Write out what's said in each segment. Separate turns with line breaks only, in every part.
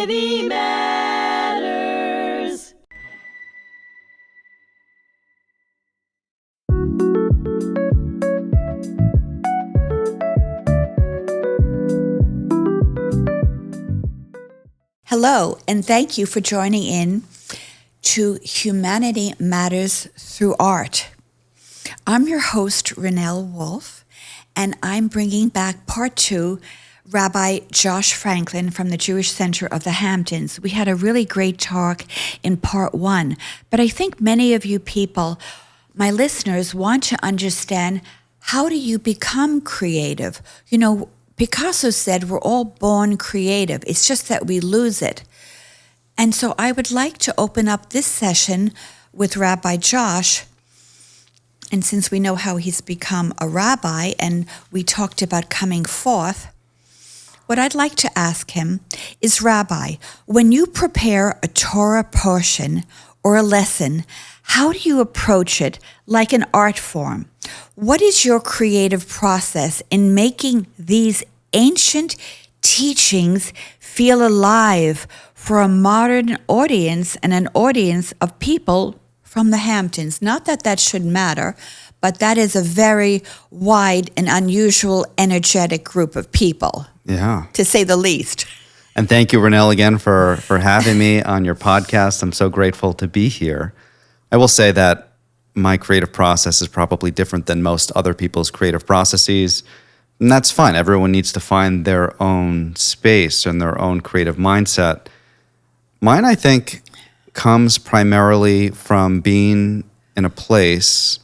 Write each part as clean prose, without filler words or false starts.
Humanity Matters.
Hello, and thank you for joining in to Humanity Matters Through Art. I'm your host, Ranelle Wolf, and I'm bringing back part 2, Rabbi Josh Franklin from the Jewish Center of the Hamptons. We had a really great talk in part 1, but I think many of you people, my listeners, want to understand, how do you become creative? You know, Picasso said we're all born creative. It's just that we lose it. And so I would like to open up this session with Rabbi Josh. And since we know how he's become a rabbi and we talked about coming forth, what I'd like to ask him is, Rabbi, when you prepare a Torah portion or a lesson, how do you approach it like an art form? What is your creative process in making these ancient teachings feel alive for a modern audience and an audience of people from the Hamptons? Not that that should matter, but that is a very wide and unusual, energetic group of people, to say the least.
And thank you, Ranelle, again for having me on your podcast. I'm so grateful to be here. I will say that my creative process is probably different than most other people's creative processes. And that's fine. Everyone needs to find their own space and their own creative mindset. Mine, I think, comes primarily from being in a place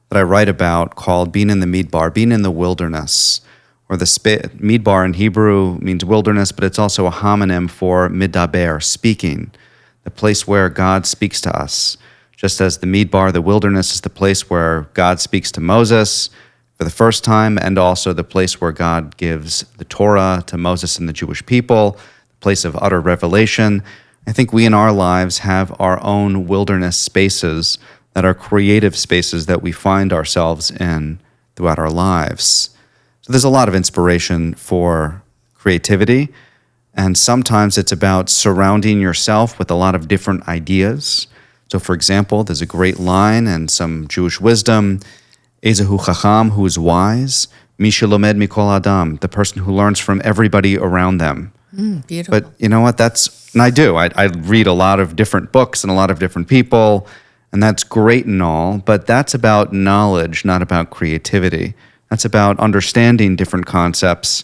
that I write about called being in the midbar, being in the wilderness. Or the midbar in Hebrew means wilderness, but it's also a homonym for midaber, speaking, the place where God speaks to us. Just as the midbar, the wilderness, is the place where God speaks to Moses for the first time, and also the place where God gives the Torah to Moses and the Jewish people, the place of utter revelation. I think we in our lives have our own wilderness spaces that are creative spaces that we find ourselves in throughout our lives. So there's a lot of inspiration for creativity, and sometimes it's about surrounding yourself with a lot of different ideas. So for example, there's a great line and some Jewish wisdom, Ezehu Chacham, who is wise, Mishelomed Mikol Adam, the person who learns from everybody around them.
Beautiful.
But you know what, and I do. I read a lot of different books and a lot of different people, and that's great and all, but that's about knowledge, not about creativity. That's about understanding different concepts,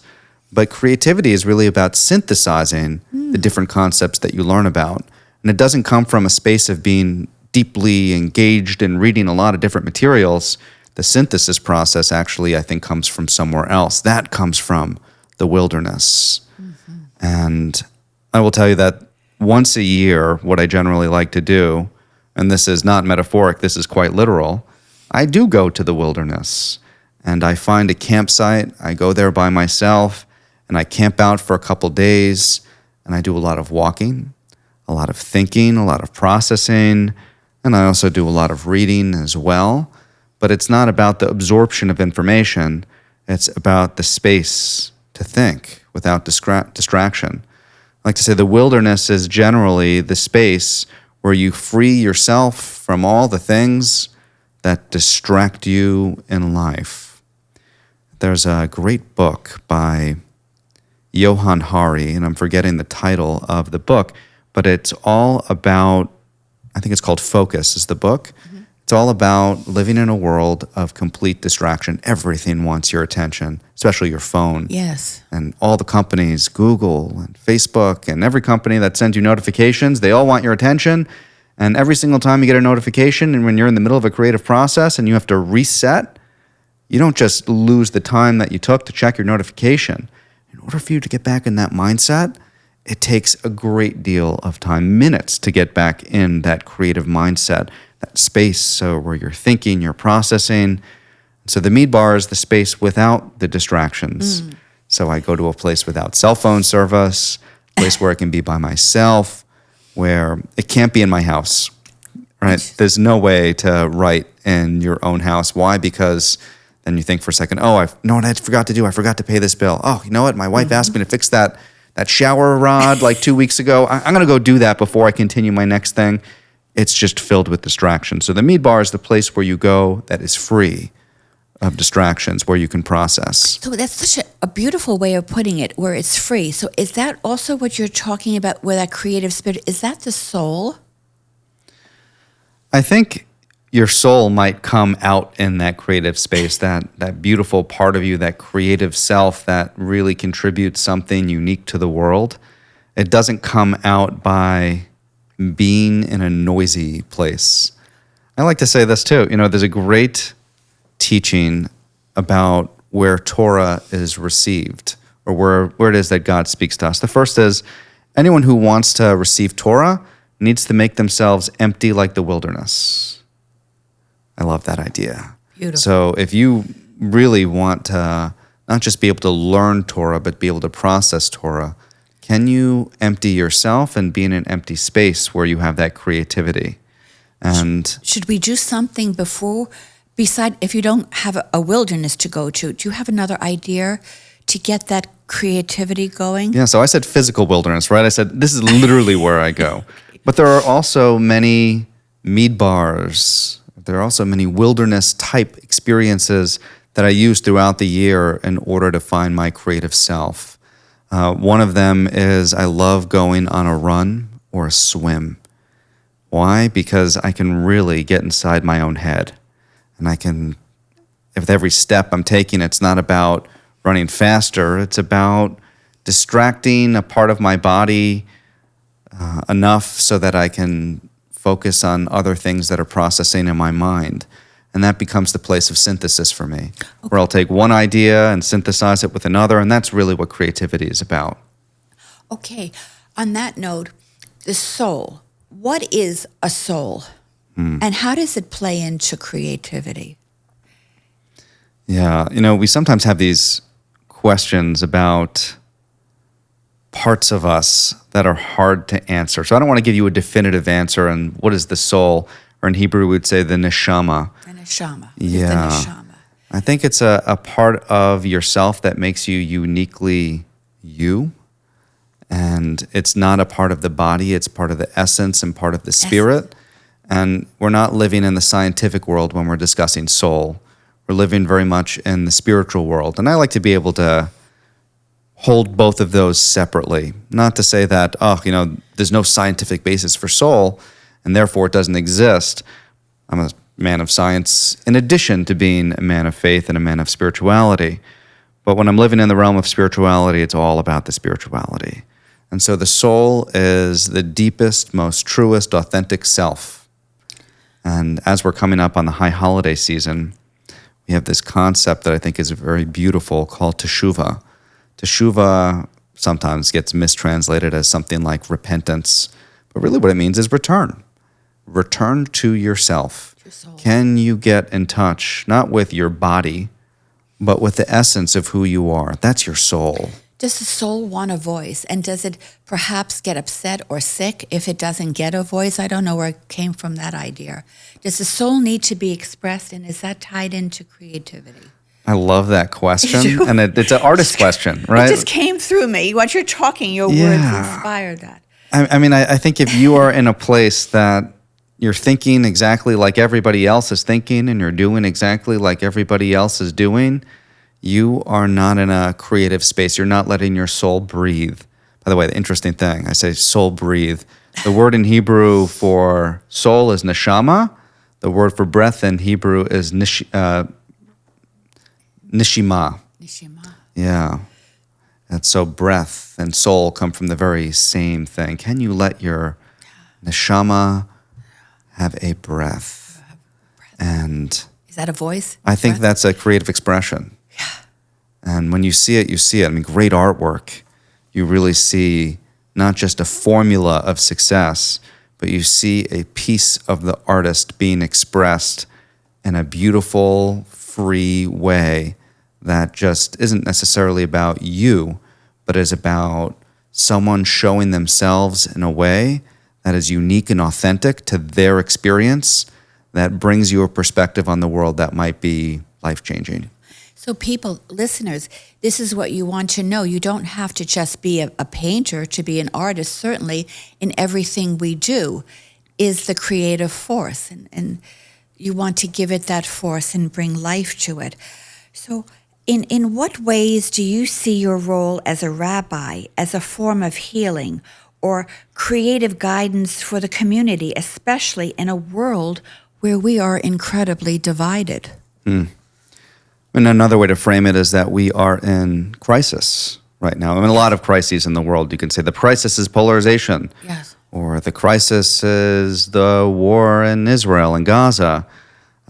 but creativity is really about synthesizing the different concepts that you learn about. And it doesn't come from a space of being deeply engaged in reading a lot of different materials. The synthesis process actually, I think, comes from somewhere else. That comes from the wilderness. And I will tell you that once a year, what I generally like to do, and this is not metaphoric, this is quite literal, I do go to the wilderness. And I find a campsite, I go there by myself, and I camp out for a couple days, and I do a lot of walking, a lot of thinking, a lot of processing, and I also do a lot of reading as well. But it's not about the absorption of information, it's about the space to think without distraction. I like to say the wilderness is generally the space where you free yourself from all the things that distract you in life. There's a great book by Johann Hari, and I'm forgetting the title of the book, but it's all about, I think it's called Focus is the book. It's all about living in a world of complete distraction. Everything wants your attention, especially your phone.
Yes.
And all the companies, Google and Facebook and every company that sends you notifications, they all want your attention. And every single time you get a notification, and when you're in the middle of a creative process and you have to reset, you don't just lose the time that you took to check your notification. In order for you to get back in that mindset, it takes a great deal of time, minutes, to get back in that creative mindset, that space where you're thinking, you're processing. So the midbar is the space without the distractions. So I go to a place without cell phone service, a place where I can be by myself, where it can't be in my house, right? There's no way to write in your own house. Why? Because then you think for a second, I forgot to do. I forgot to pay this bill. Oh, you know what? My wife asked me to fix that that shower rod like 2 weeks ago. I'm going to go do that before I continue my next thing. It's just filled with distractions. So the midbar is the place where you go that is free of distractions, where you can process.
So that's such a beautiful way of putting it, where it's free. So is that also what you're talking about with that creative spirit? Is that the soul?
I think your soul might come out in that creative space, that beautiful part of you, that creative self that really contributes something unique to the world. It doesn't come out by being in a noisy place. I like to say this too. There's a great teaching about where Torah is received, or where it is that God speaks to us. The first is, anyone who wants to receive Torah needs to make themselves empty like the wilderness. I love that idea.
Beautiful.
So if you really want to not just be able to learn Torah, but be able to process Torah, can you empty yourself and be in an empty space where you have that creativity? And
should we do something beside, if you don't have a wilderness to go to, do you have another idea to get that creativity going?
Yeah, so I said physical wilderness, right? I said this is literally where I go. But there are also many midbars. There are also many wilderness-type experiences that I use throughout the year in order to find my creative self. One of them is I love going on a run or a swim. Why? Because I can really get inside my own head. And I can, with every step I'm taking, it's not about running faster. It's about distracting a part of my body enough so that I can focus on other things that are processing in my mind. And that becomes the place of synthesis for me, where I'll take one idea and synthesize it with another, and that's really what creativity is about.
Okay, on that note, the soul. What is a soul? And how does it play into creativity?
Yeah, we sometimes have these questions about parts of us that are hard to answer. So I don't want to give you a definitive answer on what is the soul, or in Hebrew we would say the neshama.
The neshama.
Yeah.
The neshama.
I think it's a part of yourself that makes you uniquely you. And it's not a part of the body, it's part of the essence and part of the spirit. And we're not living in the scientific world when we're discussing soul. We're living very much in the spiritual world. And I like to be able to hold both of those separately. Not to say that, there's no scientific basis for soul, and therefore it doesn't exist. I'm a man of science in addition to being a man of faith and a man of spirituality. But when I'm living in the realm of spirituality, it's all about the spirituality. And so the soul is the deepest, most truest, authentic self. And as we're coming up on the high holiday season, we have this concept that I think is very beautiful called teshuvah. Teshuvah sometimes gets mistranslated as something like repentance, but really what it means is return. Return to yourself. Can you get in touch, not with your body, but with the essence of who you are? That's your soul.
Does the soul want a voice? And does it perhaps get upset or sick if it doesn't get a voice? I don't know where it came from, that idea. Does the soul need to be expressed, and is that tied into creativity?
I love that question, and it's an artist question, right?
It just came through me. What you're talking, your words inspired that.
I think if you are in a place that you're thinking exactly like everybody else is thinking, and you're doing exactly like everybody else is doing, you are not in a creative space. You're not letting your soul breathe. By the way, the interesting thing, I say soul breathe. The word in Hebrew for soul is neshama. The word for breath in Hebrew is nishima.
Nishima.
Yeah. And so breath and soul come from the very same thing. Can you let your neshama have a breath? And
is that a voice?
I think that's a creative expression.
Yeah.
And when you see it, you see it. I mean, great artwork. You really see not just a formula of success, but you see a piece of the artist being expressed in a beautiful, free way that just isn't necessarily about you, but is about someone showing themselves in a way that is unique and authentic to their experience, that brings you a perspective on the world that might be life-changing.
So people, listeners, this is what you want to know. You don't have to just be a painter to be an artist. Certainly in everything we do is the creative force. And you want to give it that force and bring life to it. So in what ways do you see your role as a rabbi as a form of healing or creative guidance for the community, especially in a world where we are incredibly divided?
And another way to frame it is that we are in crisis right now. I mean, a lot of crises in the world. You can say the crisis is polarization.
Yes.
Or the crisis is the war in Israel and Gaza.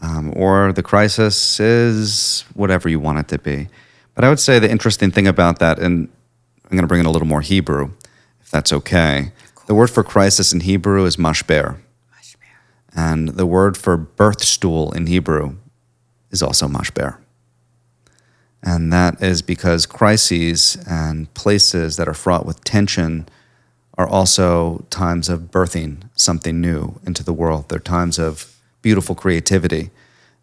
Or the crisis is whatever you want it to be. But I would say the interesting thing about that, and I'm going to bring in a little more Hebrew, if that's okay. The word for crisis in Hebrew is mashber. And the word for birth stool in Hebrew is also mashber. And that is because crises and places that are fraught with tension are also times of birthing something new into the world. They're times of beautiful creativity.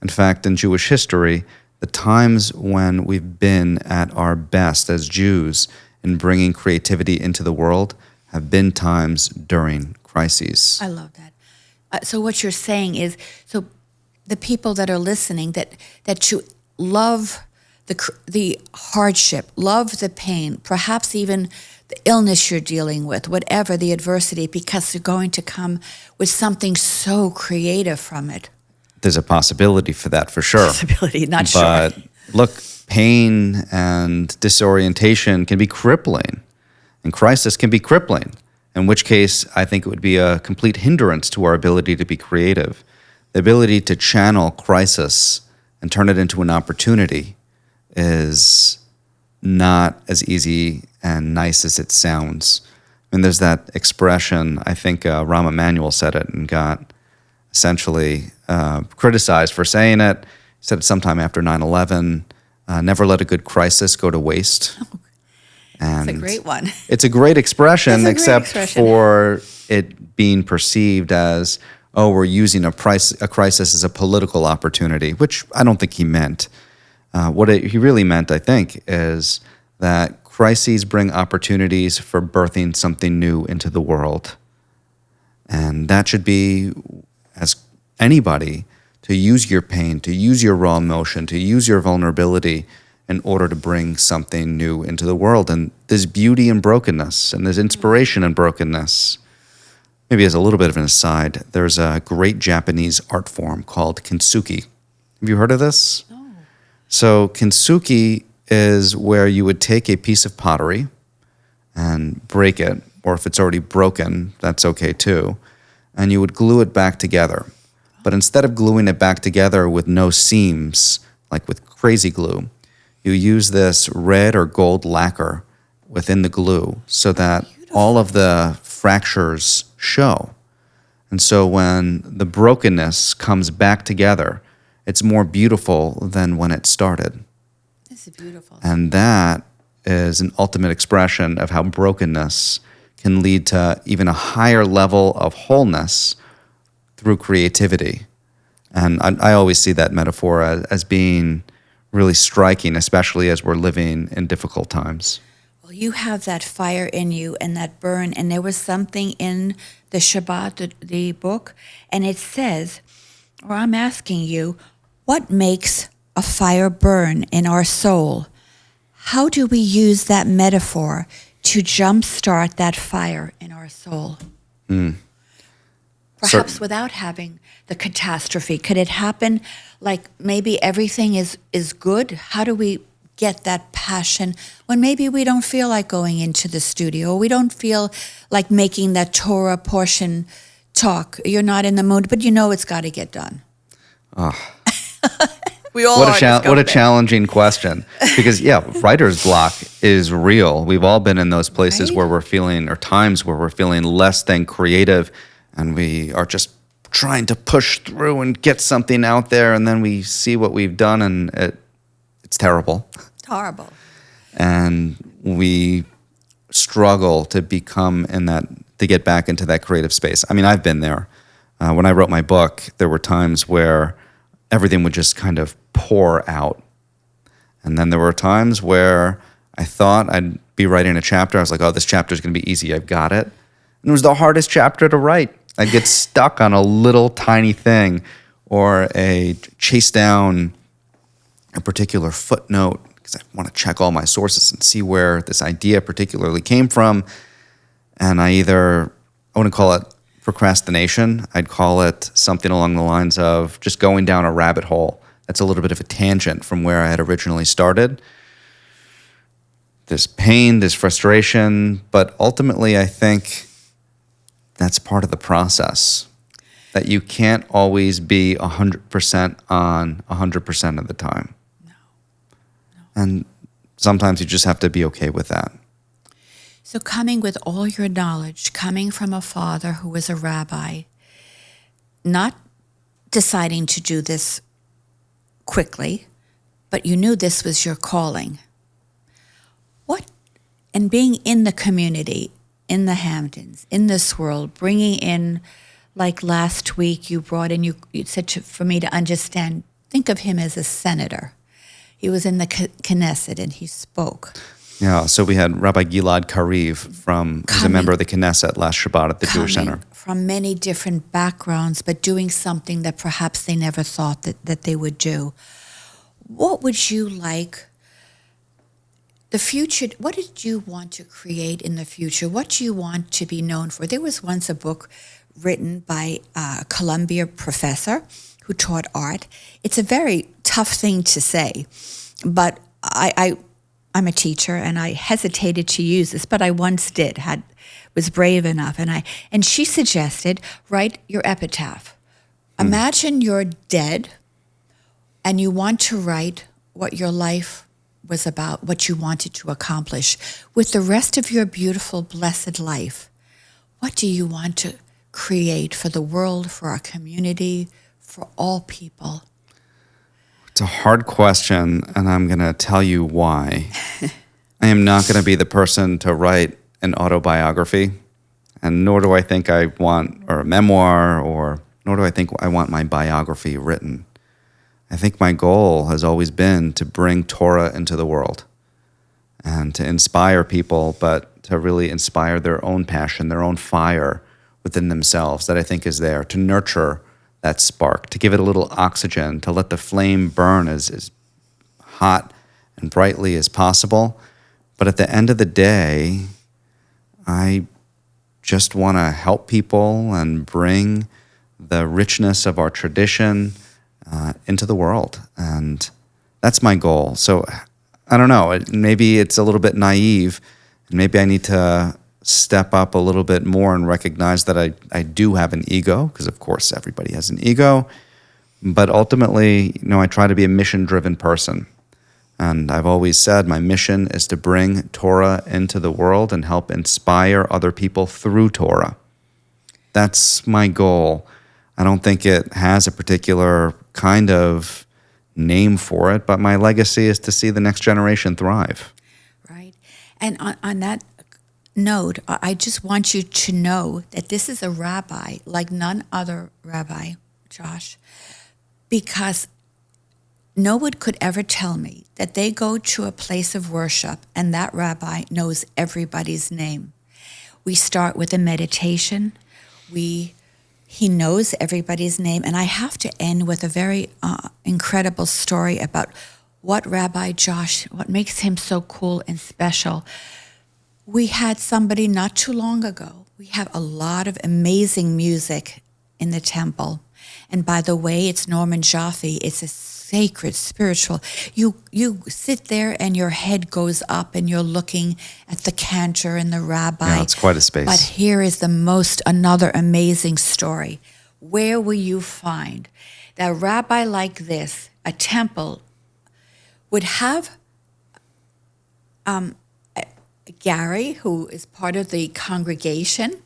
In fact, in Jewish history, the times when we've been at our best as Jews in bringing creativity into the world have been times during crises.
I love that. So what you're saying is, so the people that are listening, that you love the hardship, love the pain, perhaps even the illness you're dealing with, whatever the adversity, because you're going to come with something so creative from it.
There's a possibility for that, for sure.
Possibility, not sure.
But look, pain and disorientation can be crippling, and crisis can be crippling, in which case I think it would be a complete hindrance to our ability to be creative. The ability to channel crisis and turn it into an opportunity is not as easy and nice as it sounds. I mean, there's that expression, I think Rahm Emanuel said it and got essentially criticized for saying it. He said it sometime after 9/11, never let a good crisis go to waste. And
it's a great one.
It's a great expression,
It's a great
except for it being perceived as, oh, we're using a crisis as a political opportunity, which I don't think he meant. What he really meant, I think, is that crises bring opportunities for birthing something new into the world. And that should be, as anybody, to use your pain, to use your raw emotion, to use your vulnerability in order to bring something new into the world. And there's beauty in brokenness, and there's inspiration in brokenness. Maybe as a little bit of an aside, there's a great Japanese art form called Kintsugi. Have you heard of this?
No.
So Kintsugi is where you would take a piece of pottery and break it, or if it's already broken, that's okay too, and you would glue it back together. But instead of gluing it back together with no seams, like with crazy glue, you use this red or gold lacquer within the glue so that all of the fractures show. And so when the brokenness comes back together, it's more beautiful than when it started.
This is beautiful.
And that is an ultimate expression of how brokenness can lead to even a higher level of wholeness through creativity. And I always see that metaphor as being really striking, especially as we're living in difficult times.
Well, you have that fire in you and that burn, and there was something in the Shabbat, the book, and it says, or I'm asking you, what makes a fire burn in our soul? How do we use that metaphor to jumpstart that fire in our soul? Perhaps without having the catastrophe. Could it happen like maybe everything is good? How do we get that passion when maybe we don't feel like going into the studio? We don't feel like making that Torah portion talk. You're not in the mood, but you know it's got to get done. We all
what a challenging question. Because, yeah, writer's block is real. We've all been in those places where we're feeling, or times where we're feeling less than creative, and we are just trying to push through and get something out there, and then we see what we've done, and it's terrible.
It's horrible.
And we struggle to become in that, to get back into that creative space. I mean, I've been there. When I wrote my book, there were times where everything would just kind of pour out. And then there were times where I thought I'd be writing a chapter. I was like, oh, this chapter is going to be easy. I've got it. And it was the hardest chapter to write. I'd get stuck on a little tiny thing or chase down a particular footnote because I want to check all my sources and see where this idea particularly came from. And I wouldn't call it procrastination. I'd call it something along the lines of just going down a rabbit hole. That's a little bit of a tangent from where I had originally started. There's pain, there's frustration, but ultimately I think that's part of the process. That you can't always be 100% on 100% of the time. No. And sometimes you just have to be okay with that.
So coming with all your knowledge, coming from a father who was a rabbi, not deciding to do this quickly, but you knew this was your calling. And being in the community, in the Hamptons, in this world, bringing in, like last week you brought in, you said for me to understand, think of him as a senator. He was in the Knesset and he spoke.
Yeah, so we had Rabbi Gilad Kariv who's a member of the Knesset last Shabbat at the Jewish Center.
From many different backgrounds, but doing something that perhaps they never thought that they would do. What would you like the future? What did you want to create in the future? What do you want to be known for? There was once a book written by a Columbia professor who taught art. It's a very tough thing to say, but I'm a teacher and I hesitated to use this, but I once did, was brave enough. And she suggested, write your epitaph. Imagine you're dead and you want to write what your life was about, what you wanted to accomplish. With the rest of your beautiful, blessed life, what do you want to create for the world, for our community, for all people?
It's a hard question, and I'm going to tell you why. I am not going to be the person to write an autobiography, and nor do I think I want, or a memoir, nor do I think I want my biography written. I think my goal has always been to bring Torah into the world and to inspire people, but to really inspire their own passion, their own fire within themselves that I think is there, to nurture that spark, to give it a little oxygen, to let the flame burn as hot and brightly as possible. But at the end of the day, I just want to help people and bring the richness of our tradition into the world. And that's my goal. So I don't know, maybe it's a little bit naive, and maybe I need to step up a little bit more and recognize that I do have an ego, because of course everybody has an ego. But ultimately, I try to be a mission-driven person. And I've always said my mission is to bring Torah into the world and help inspire other people through Torah. That's my goal. I don't think it has a particular kind of name for it, but my legacy is to see the next generation thrive.
Right. And on that note, I just want you to know that this is a rabbi like none other rabbi, Josh, because no one could ever tell me that they go to a place of worship and that rabbi knows everybody's name. We start with a meditation. He knows everybody's name. And I have to end with a very incredible story about what Rabbi Josh, what makes him so cool and special. We had somebody not too long ago. We have a lot of amazing music in the temple. And by the way, it's Norman Jaffe. It's a sacred, spiritual. You sit there and your head goes up and you're looking at the cantor and the rabbi.
Yeah, it's quite a space.
But here is another amazing story. Where will you find that a rabbi like this, a temple, would have Gary, who is part of the congregation,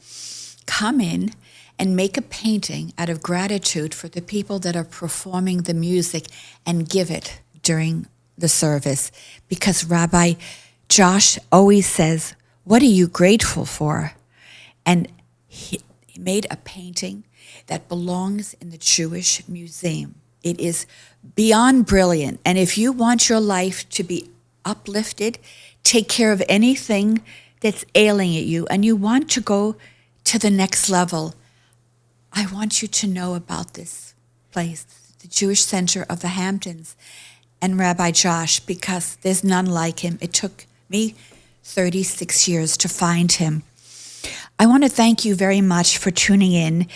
come in and make a painting out of gratitude for the people that are performing the music and give it during the service. Because Rabbi Josh always says, what are you grateful for? And he made a painting that belongs in the Jewish Museum. It is beyond brilliant. And if you want your life to be uplifted, take care of anything that's ailing at you, and you want to go to the next level, I want you to know about this place, the Jewish Center of the Hamptons, and Rabbi Josh, because there's none like him. It took me 36 years to find him. I want to thank you very much for tuning in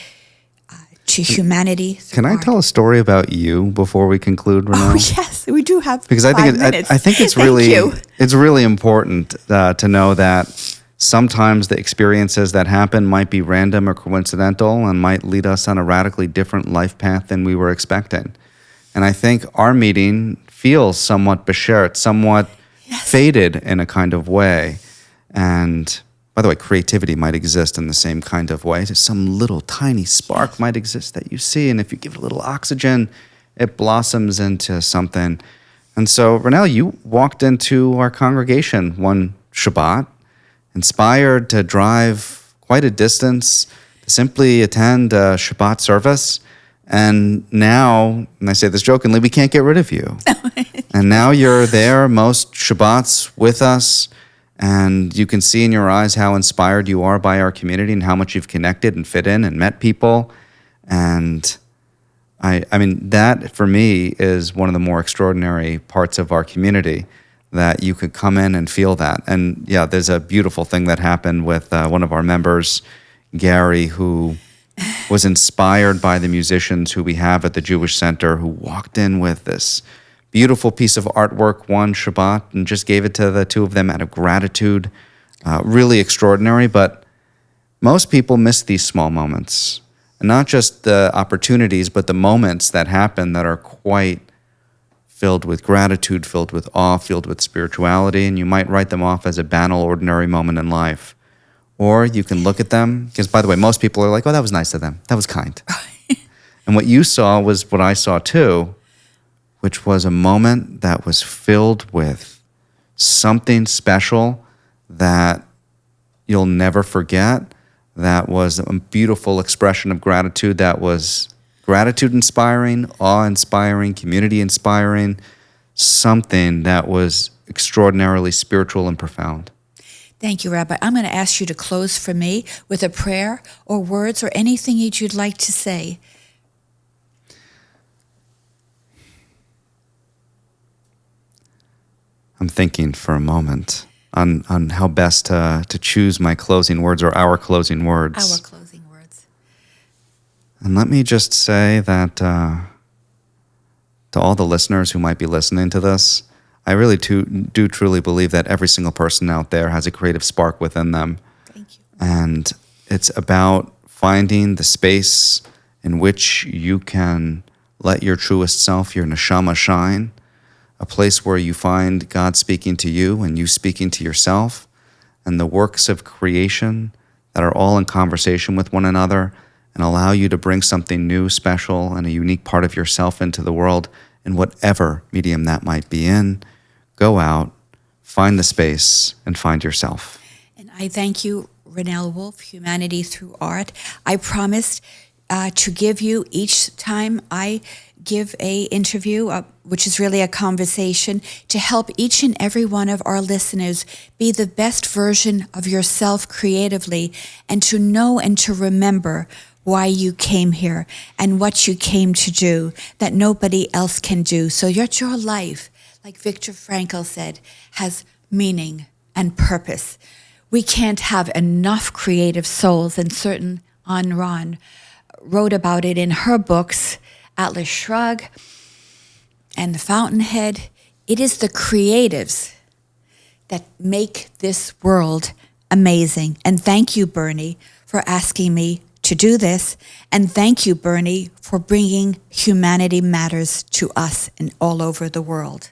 to Humanity Through
Can I
Art.
tell a story about you before we conclude, Ranelle?
Oh, yes, we do have
Because
5
I think
minutes.
I think it's
Thank
really
you.
it's really important to know that sometimes the experiences that happen might be random or coincidental and might lead us on a radically different life path than we were expecting. And I think our meeting feels somewhat beshert, somewhat faded in a kind of way. And by the way, creativity might exist in the same kind of way. Just some little tiny spark might exist that you see, and if you give it a little oxygen, it blossoms into something. And so, Ranelle, you walked into our congregation one Shabbat, inspired to drive quite a distance to simply attend a Shabbat service. And now, and I say this jokingly, we can't get rid of you. And now you're there most Shabbats with us, and you can see in your eyes how inspired you are by our community and how much you've connected and fit in and met people. And I mean, that for me is one of the more extraordinary parts of our community, that you could come in and feel that. And yeah, there's a beautiful thing that happened with one of our members, Gary, who was inspired by the musicians who we have at the Jewish Center, who walked in with this beautiful piece of artwork one Shabbat and just gave it to the two of them out of gratitude. Really extraordinary, but most people miss these small moments. And not just the opportunities, but the moments that happen that are quite filled with gratitude, filled with awe, filled with spirituality, and you might write them off as a banal, ordinary moment in life. Or you can look at them, because by the way, most people are like, oh, that was nice of them. That was kind. And what you saw was what I saw too, which was a moment that was filled with something special that you'll never forget. That was a beautiful expression of gratitude. That was gratitude inspiring, awe inspiring, community inspiring, something that was extraordinarily spiritual and profound.
Thank you, Rabbi. I'm going to ask you to close for me with a prayer or words or anything that you'd like to say.
I'm thinking for a moment on how best to choose my closing words or our closing words.
Our closing words.
And let me just say that to all the listeners who might be listening to this, I really do truly believe that every single person out there has a creative spark within them.
Thank you.
And it's about finding the space in which you can let your truest self, your neshama, shine, a place where you find God speaking to you and you speaking to yourself, and the works of creation that are all in conversation with one another and allow you to bring something new, special, and a unique part of yourself into the world in whatever medium that might be in. Go out, find the space, and find yourself.
And I thank you, Ranelle Wolf, Humanity Through Art. I promised to give you each time I give a interview, which is really a conversation, to help each and every one of our listeners be the best version of yourself creatively, and to know and to remember why you came here and what you came to do that nobody else can do. So that your life, like Viktor Frankl said, has meaning and purpose. We can't have enough creative souls, and certain Ayn Rand wrote about it in her books, Atlas Shrugged and The Fountainhead. It is the creatives that make this world amazing. And thank you, Bernie, for asking me to do this. And thank you, Bernie, for bringing Humanity Matters to us and all over the world.